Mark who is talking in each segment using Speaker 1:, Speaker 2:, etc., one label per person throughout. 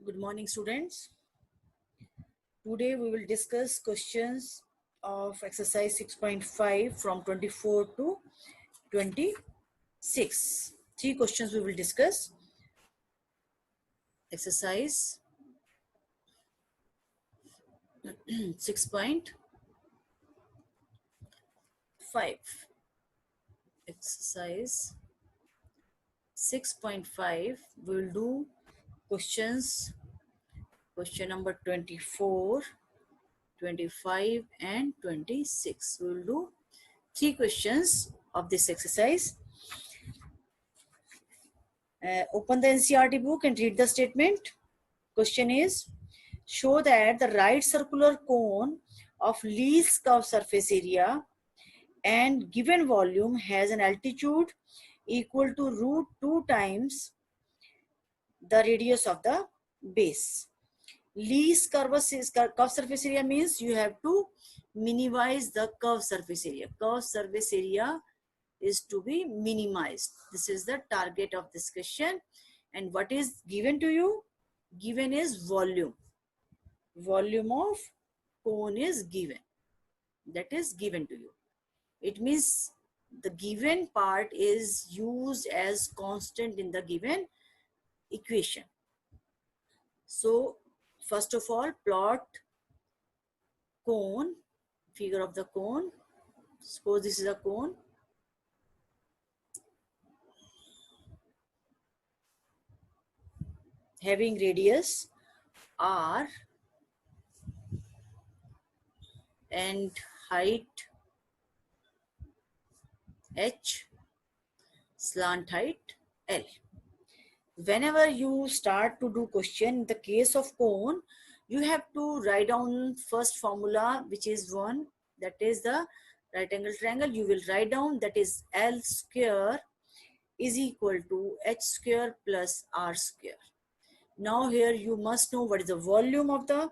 Speaker 1: Good morning, students. Today we will discuss questions of exercise 6.5 from 24 to 26. Three questions we will discuss. Exercise 6.5. Exercise 6.5. We will do questions, question number 24, 25 and 26. We will do three questions of this exercise. Open the NCERT book and read the statement. Question is, show that the right circular cone of least curved surface area and given volume has an altitude equal to root 2 times the radius of the base. Least curved surface area means you have to minimize the curved surface area. Curved surface area is to be minimized. This is the target of this question. And what is given to you? Given is volume. Volume of cone is given. That is given to you. It means the given part is used as constant in the given equation. So first of all, plot cone, figure of the cone. Suppose this is a cone. Having radius r and height h, slant height L. Whenever you start to do question, in the case of cone, you have to write down first formula, which is one, that is the right angle triangle. You will write down that is L square is equal to h square plus r square. Now here you must know what is the volume of the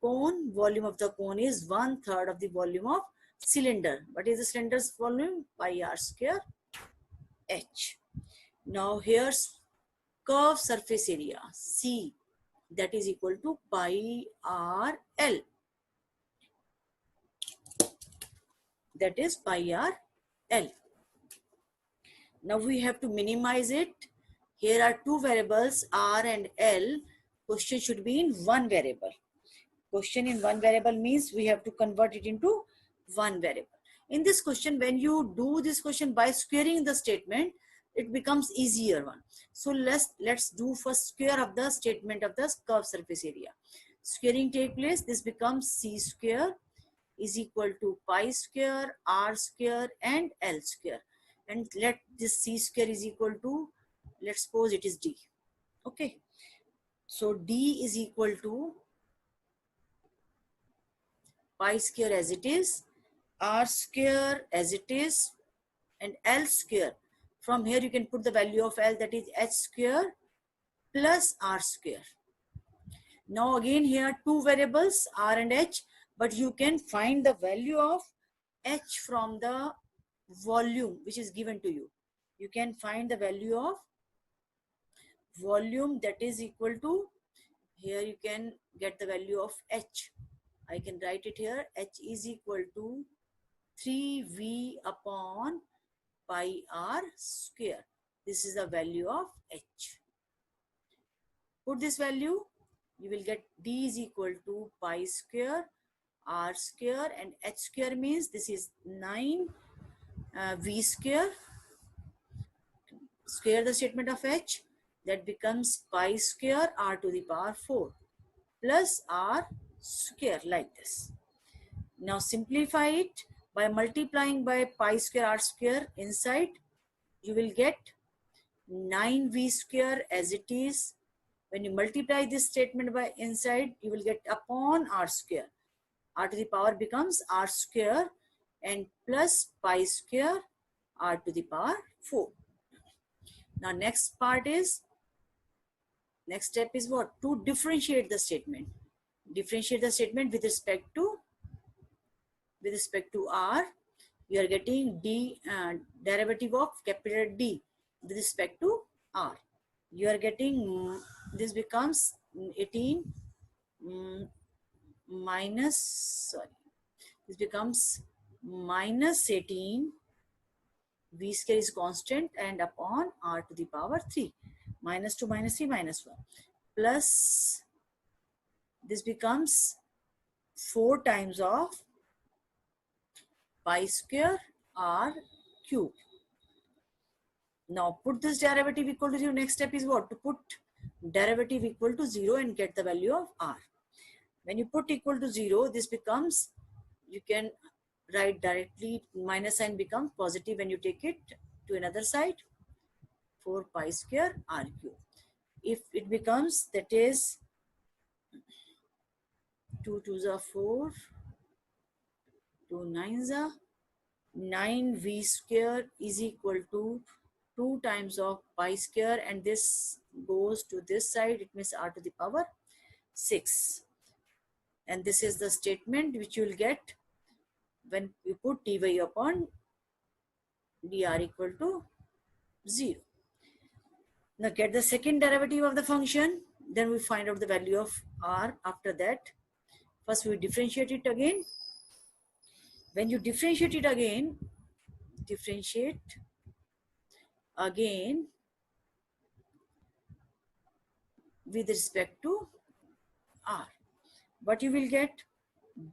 Speaker 1: cone. Volume of the cone is 1/3 of the volume of cylinder. What is the cylinder's volume? Pi r square h. Now here's curved surface area C, that is equal to pi r L. That is pi r L. Now we have to minimize it. Here are two variables R and L. Question should be in one variable. Question in one variable means we have to convert it into one variable. In this question, when you do this question by squaring the statement, it becomes easier one. So let's do first square of the statement of the curved surface area. Squaring take place, this becomes C square is equal to pi square, R square and L square. And let this C square is equal to, let's suppose it is D. Okay. So D is equal to pi square as it is, r square as it is, and L square. From here you can put the value of L, that is h square plus r square. Now again here two variables r and h, but you can find the value of h from the volume which is given to you. You can find the value of volume, that is equal to, here you can get the value of h. I can write it here, h is equal to 3v upon pi r square. This is the value of h. Put this value, you will get d is equal to pi square r square, and h square means this is 9 v square. Square the statement of h, that becomes pi square r to the power 4 plus r square, like this. Now simplify it by multiplying by pi square r square inside. You will get 9v square as it is. When you multiply this statement by inside, you will get upon r square. R to the power becomes r square and plus pi square r to the power 4. Now next step is what? To differentiate the statement. Differentiate the statement with respect to r. You are getting d derivative of capital D with respect to r. You are getting, this becomes 18 minus, sorry, this becomes minus 18, v square is constant, and upon r to the power 3. Minus 2 minus 3 minus 1. Plus, this becomes 4 times of pi square r cube. Now put this derivative equal to 0. Next step is what? To put derivative equal to 0 and get the value of r. When you put equal to 0, this becomes, you can write directly, minus sign becomes positive when you take it to another side, 4 pi square r cube. If it becomes, that is 2 2s are 4, 2 9s are 9, v square is equal to 2 times of pi square, and this goes to this side, it means r to the power 6. And this is the statement which you will get when you put dy upon dr equal to 0. Now get the second derivative of the function, then we find out the value of r after that. First we differentiate it again. When you differentiate it again, with respect to r, what you will get?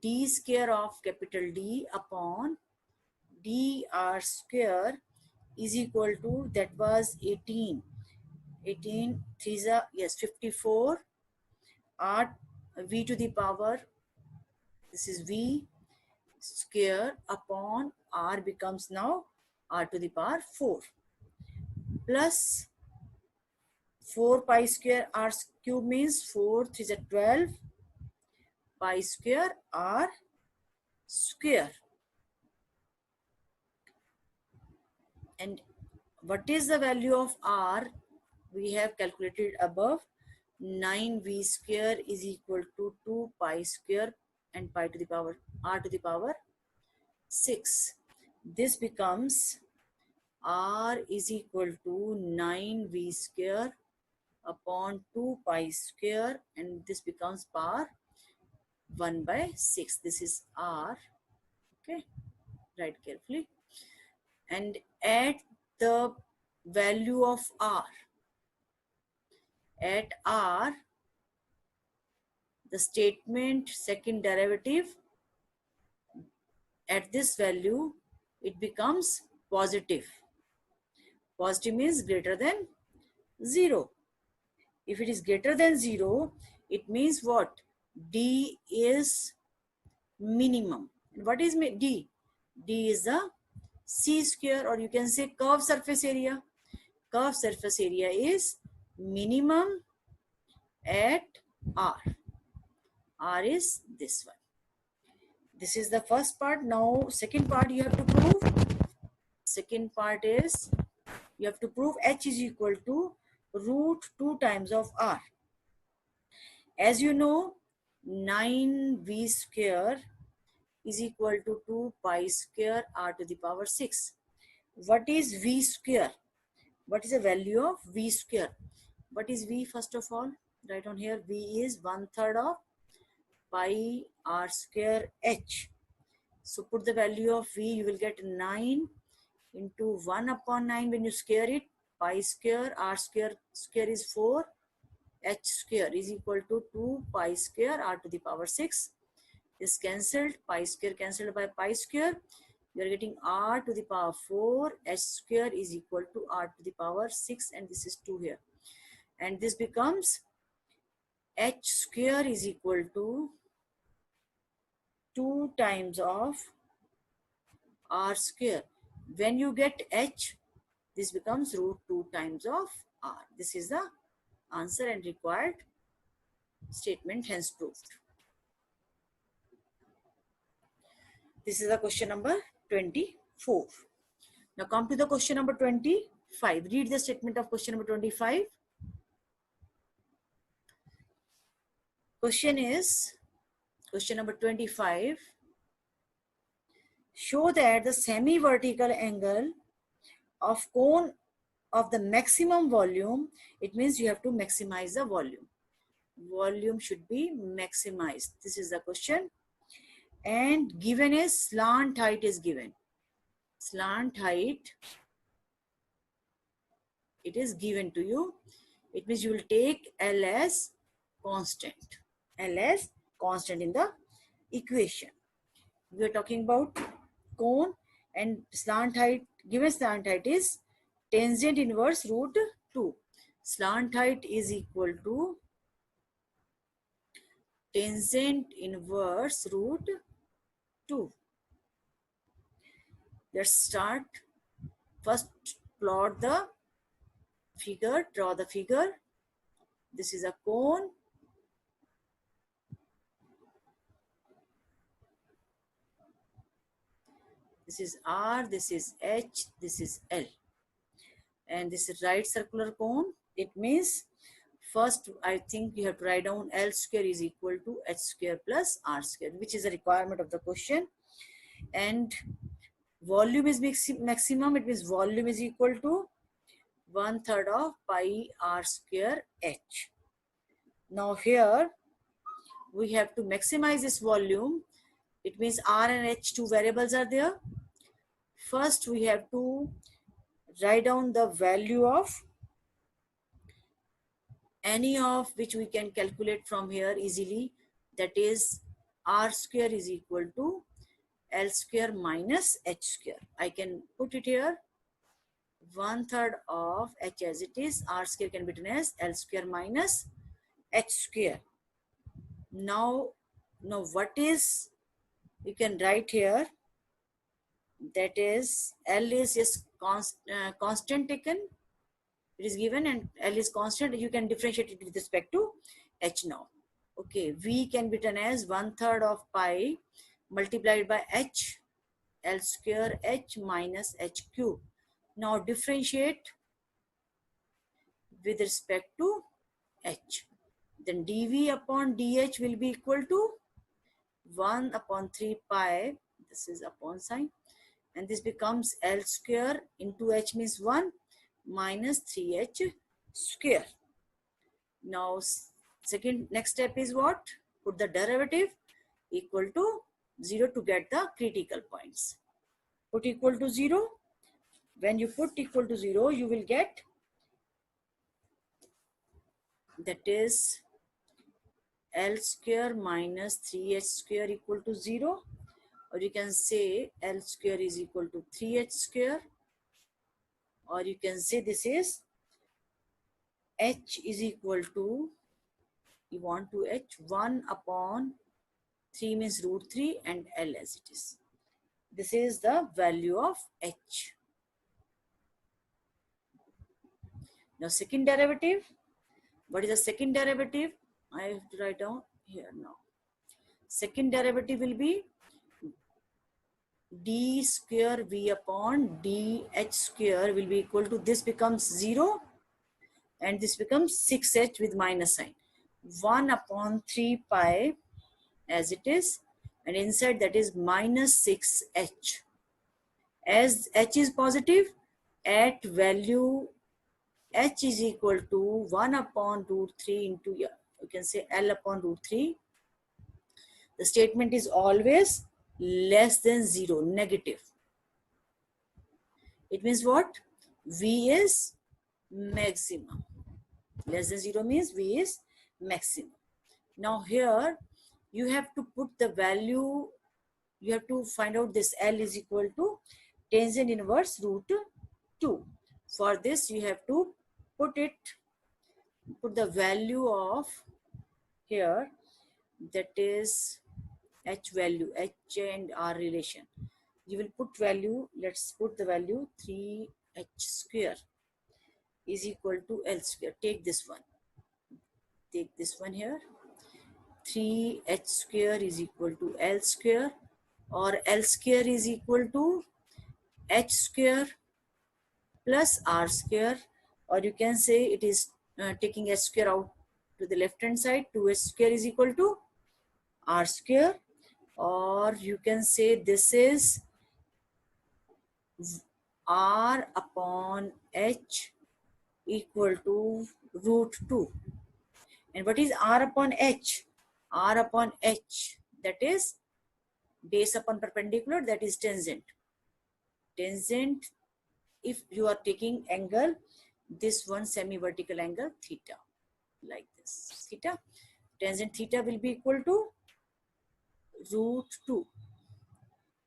Speaker 1: D square of capital D upon dr square is equal to, that was 18 3s are, yes, 54, r v to the power, this is v square upon r becomes now r to the power 4, plus 4 pi square r cube means 4 3s are 12 pi square r square. And what is the value of r? We have calculated above. 9v square is equal to 2 pi square and pi to the power r to the power 6. This becomes r is equal to 9v square upon 2 pi square, and this becomes power 1 by 6. This is r. Okay, write carefully and add the value of r. At r, the statement second derivative, at this value it becomes positive. Positive means greater than 0. If it is greater than 0, it means what? D is minimum. What is D? D is the c square, or you can say curved surface area. Curved surface area is minimum at r. R is this one. This is the first part. Now second part you have to prove. Second part is you have to prove h is equal to root 2 times of r. As you know, 9v square is equal to 2 pi square r to the power 6. What is v square? What is the value of v square? What is v first of all? Write on here. V is 1/3 of pi r square h. So put the value of v, you will get 9 into 1 upon 9 when you square it. Pi square r square is 4. H square is equal to 2 pi square r to the power 6. This cancelled. Pi square cancelled by pi square. You are getting r to the power 4. H square is equal to r to the power 6, and this is 2 here. And this becomes h square is equal to 2 times of r square. When you get h, this becomes root 2 times of r. This is the answer and required statement, hence proved. This is the question number 24. Now come to the question number 25. Read the statement of question number 25. Question is, question number 25. Show that the semi-vertical angle of cone of the maximum volume, it means you have to maximize the volume. volume should be maximized. This is the question. And given is slant height is given. Slant height, it is given to you. It means you will take L as constant. L as constant in the equation. We are talking about cone, and slant height, given slant height is tangent inverse root 2. Slant height is equal to tangent inverse root 2. Let's start. First, plot the figure, draw the figure. This is a cone. This is R, this is H, this is L. And this is right circular cone. It means first, I think you have to write down L square is equal to H square plus R square, which is a requirement of the question. And volume is maximum. It means volume is equal to 1/3 of pi R square H. Now here we have to maximize this volume. It means R and H, two variables are there. First, we have to write down the value of any of which we can calculate from here easily. That is, R square is equal to L square minus H square. I can put it here. 1/3 of H as it is. R square can be written as L square minus H square. Now what is, you can write here, that is L is just constant taken. It is given and L is constant. You can differentiate it with respect to H now. Okay, V can be written as 1/3 of pi multiplied by H, L square H minus H cube. Now differentiate with respect to H. Then dV upon dH will be equal to 1/3 pi. This is upon sign. And this becomes L square into H means 1 minus 3H square. Now next step is what? Put the derivative equal to 0 to get the critical points. Put equal to 0. When you put equal to 0, you will get, that is L square minus 3H square equal to 0. Or you can say L square is equal to 3H square. Or you can say this is H is equal to, you want to H 1/3 means root 3 and L as it is. This is the value of H. Now second derivative. What is the second derivative? I have to write down here now. Second derivative will be d square V upon dH square will be equal to, this becomes 0 and this becomes 6H with minus sign. 1/3 pi as it is, and inside that is minus 6H. As H is positive, at value H is equal to 1/√3 into, you can say L upon √3. The statement is always less than 0, negative. It means what? V is maximum. Less than 0 means V is maximum. Now here you have to put the value, you have to find out this L is equal to tangent inverse root 2. For this you have to put the value of here, that is H value, H and R relation. You will put value, let's put the value 3H square is equal to L square. Take this one. Take this one here. 3H square is equal to L square, or L square is equal to H square plus R square, or you can say it is taking H square out to the left hand side. 2H square is equal to R square, or you can say this is R upon H equal to root 2. And what is R upon H? R upon H, that is base upon perpendicular, that is tangent. Tangent, if you are taking angle, this one semi-vertical angle theta, like this, theta. Tangent theta will be equal to root 2.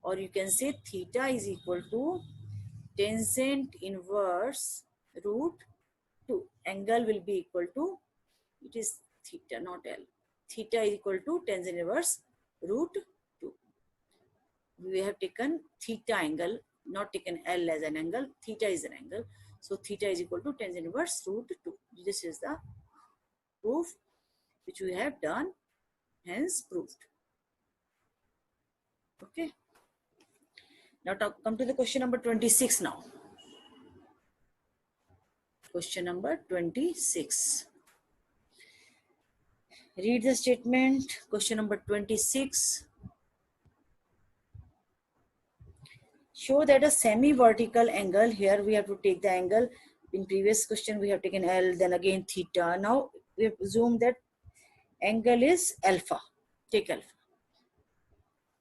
Speaker 1: Or you can say theta is equal to tangent inverse root 2. Angle will be equal to, it is theta, not L. Theta is equal to tangent inverse root 2. We have taken theta angle, not taken L as an angle. Theta is an angle. So theta is equal to tangent inverse root 2. This is the proof which we have done, hence proved. Okay. Now come to the question number 26 now. Question number 26. Read the statement. Question number 26. Show that a semi-vertical angle, here we have to take the angle. In previous question we have taken L, then again theta. Now we have assumed that angle is alpha. Take alpha.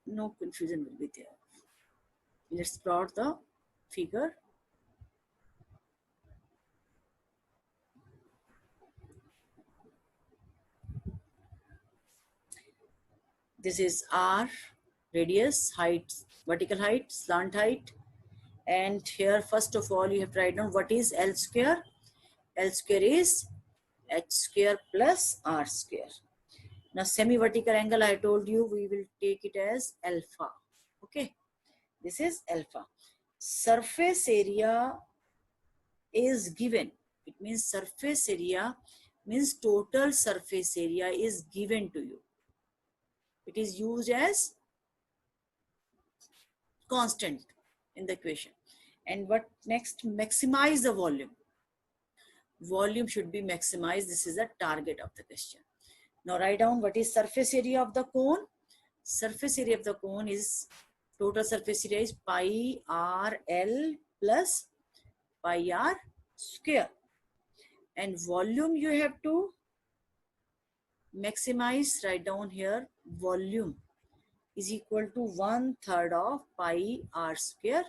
Speaker 1: No confusion will be there. Let's plot the figure. This is R, radius, height, vertical height, slant height. And here first of all you have to write down what is L square. L square is H square plus R square. Now semi-vertical angle, I told you we will take it as alpha. Okay, this is alpha. Surface area is given. It means surface area means total surface area is given to you. It is used as constant in the equation. And what next? Maximize the volume. Volume should be maximized. This is the target of the question. Now write down what is surface area of the cone. Surface area of the cone is, total surface area is pi r L plus pi r square. And volume you have to maximize. Write down here, volume is equal to 1/3 of pi r square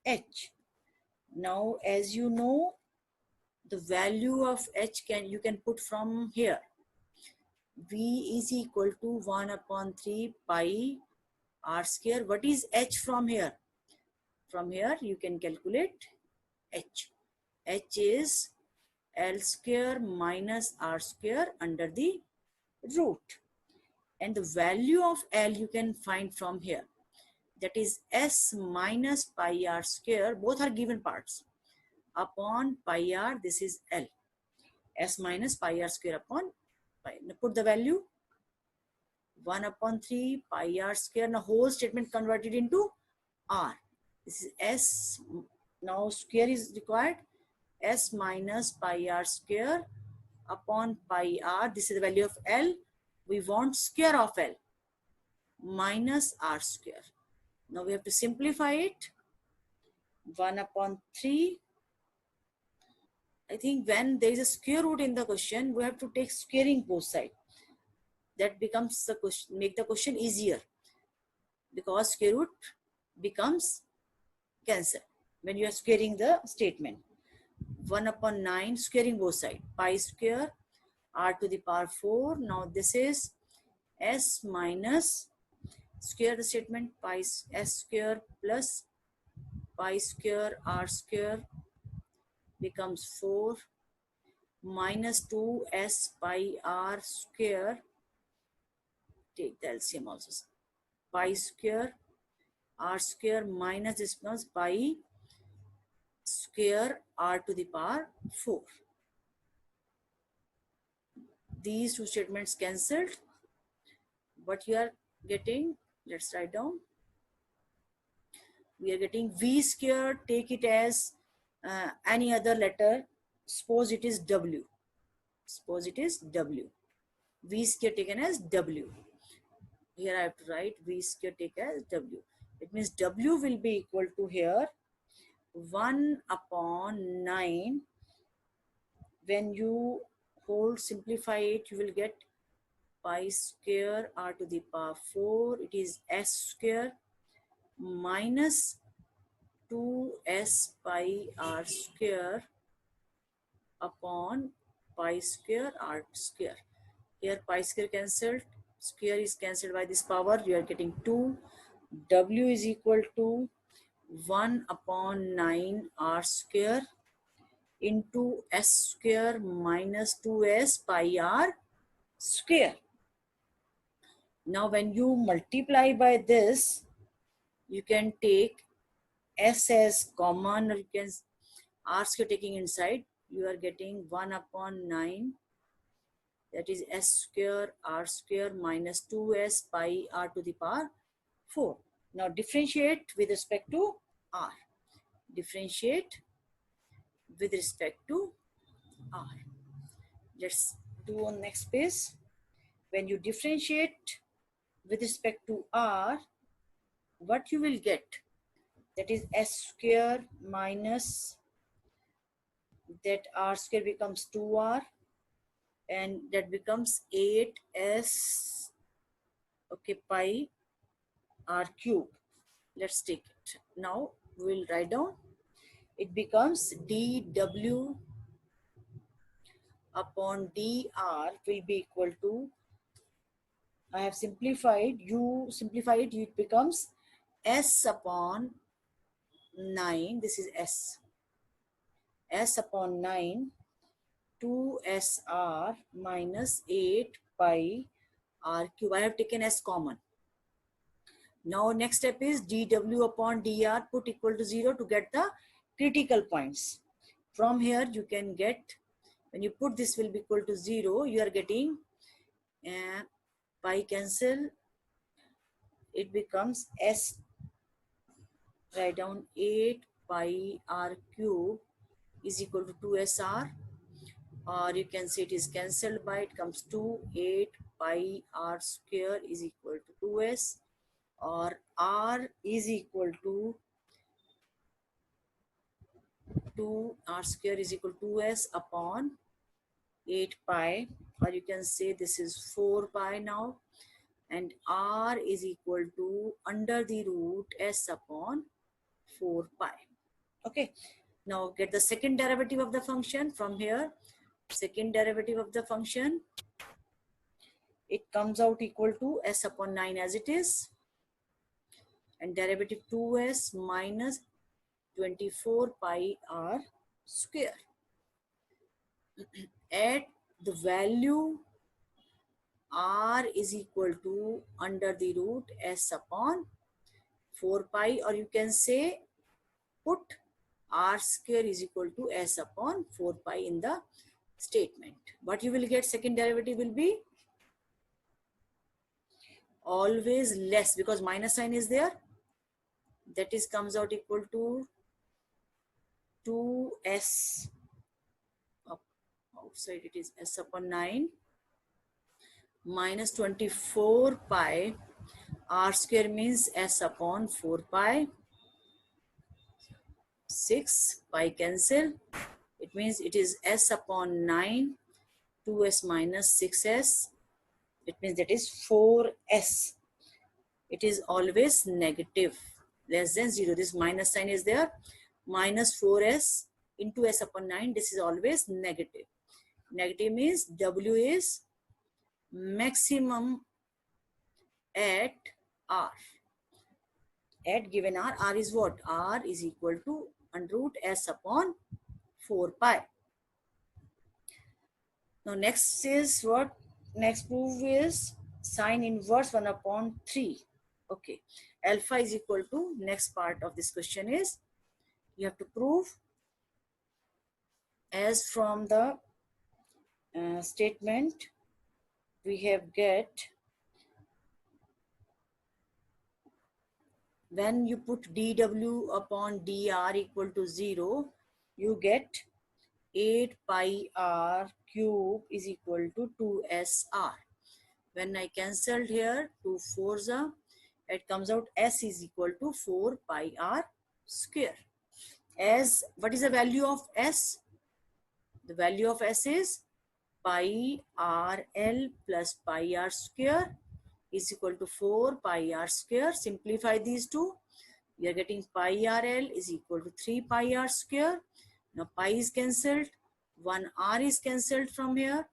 Speaker 1: H. Now as you know, the value of H you can put from here. V is equal to 1/3 pi r square. What is H from here? From here you can calculate H. H is L square minus R square under the root. And the value of L you can find from here. That is S minus pi r square. Both are given parts. Upon pi r, this is L. S minus pi r square upon pi. Now put the value 1/3 pi r square. Now whole statement converted into R. This is S. Now square is required. S minus pi r square upon pi r. This is the value of L. We want square of L minus r square. Now we have to simplify it. 1/3. I think when there is a square root in the question, we have to take squaring both sides. That becomes the question, make the question easier, because square root becomes cancelled when you are squaring the statement. 1/9 squaring both sides. Pi square r to the power 4. Now this is S minus, square the statement, pi S square plus pi square r square becomes 4 minus 2s pi r square. Take the LCM also. Pi square r square minus this becomes pi square r to the power 4. These two statements cancelled. What you are getting, let's write down. We are getting V square, take it as any other letter. Suppose it is W. Suppose it is W. V square taken as W. Here I have to write V square taken as W. It means W will be equal to here 1/9. When you whole simplify it, you will get pi square r to the power 4. It is s square minus 2s pi r square upon pi square r square. Here pi square cancelled, square is cancelled by this power. You are getting 2. W is equal to 1 upon 9 r square into s square minus 2s pi r square. Now when you multiply by this, you can take s as common, or you can r square taking inside. You are getting 1 upon 9, that is s square r square minus 2s pi r to the power 4. Now differentiate with respect to r. Differentiate with respect to r. Let's do on next page. When you differentiate with respect to r, what you will get? That is s square minus that r square becomes 2r, and that becomes 8s, okay, pi r cube. Let's take it. Now we will write down. It becomes dw upon dr will be equal to, I have simplified, you simplify it, it becomes s upon 9, this is s upon 9, 2sr minus 8 pi r cube. I have taken s common. Now next step is dw upon dr, put equal to 0 to get the critical points. From here you can get, when you put this will be equal to 0, you are getting pi cancel, it becomes s, write down 8 pi r cube is equal to 2sr, or you can say it is cancelled by, it comes to 8 pi r square is equal to 2s, or r is equal to 2 r square is equal to 2s upon 8 pi, or you can say this is 4 pi now, and r is equal to under the root s upon 4 pi. Okay, now get the second derivative of the function from here. Second derivative of the function, it comes out equal to s upon 9 as it is, and derivative 2s minus 24 pi r square. At the value r is equal to under the root s upon 4 pi, or you can say put r square is equal to s upon 4 pi in the statement. What you will get, second derivative will be always less, because minus sign is there. That is comes out equal to 2s, outside it is s upon 9 minus 24 pi, r square means s upon 4 pi, 6 pi cancel, it means it is s upon 9, 2s minus 6s, it means that is 4s. It is always negative, less than 0. This minus sign is there, minus 4s into s upon 9, this is always negative. Negative means w is maximum at r. At given r is what? R is equal to under root s upon 4 pi. Now next is what? Next proof is sine inverse 1 upon 3. Okay. Alpha is equal to, next part of this question is, you have to prove as from the statement we have get, when you put dw upon dr equal to 0, you get 8 pi r cube is equal to 2sr. When I cancelled here, 2 4s, it comes out s is equal to 4 pi r square. As what is the value of s? The value of s is pi RL plus pi R square is equal to 4 pi R square. Simplify these two. We are getting pi RL is equal to 3 pi R square. Now pi is cancelled. 1 R is cancelled from here.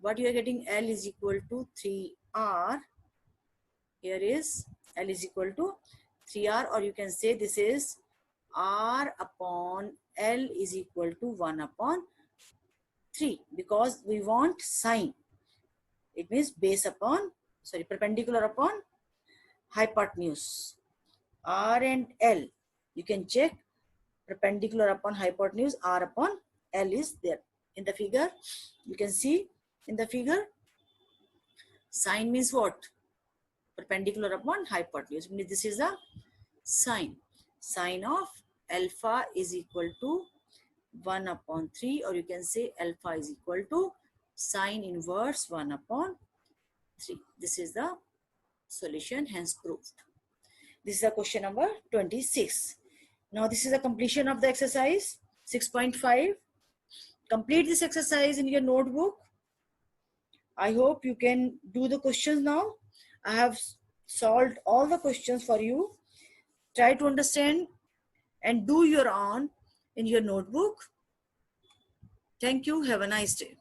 Speaker 1: What you are getting, L is equal to 3R. Here is L is equal to 3R, or you can say this is R upon L is equal to 1 upon 3, because we want sine. It means base upon, sorry, perpendicular upon hypotenuse. R and L, you can check perpendicular upon hypotenuse, R upon L is there. In the figure, you can see in the figure, sine means what? Perpendicular upon hypotenuse. This is the sine. Sine of alpha is equal to 1 upon 3, or you can say alpha is equal to sine inverse 1 upon 3. This is the solution, hence proved. This is the question number 26. Now this is the completion of the exercise 6.5. Complete this exercise in your notebook. I hope you can do the questions now. I have solved all the questions for you. Try to understand and do your own in your notebook. Thank you. Have a nice day.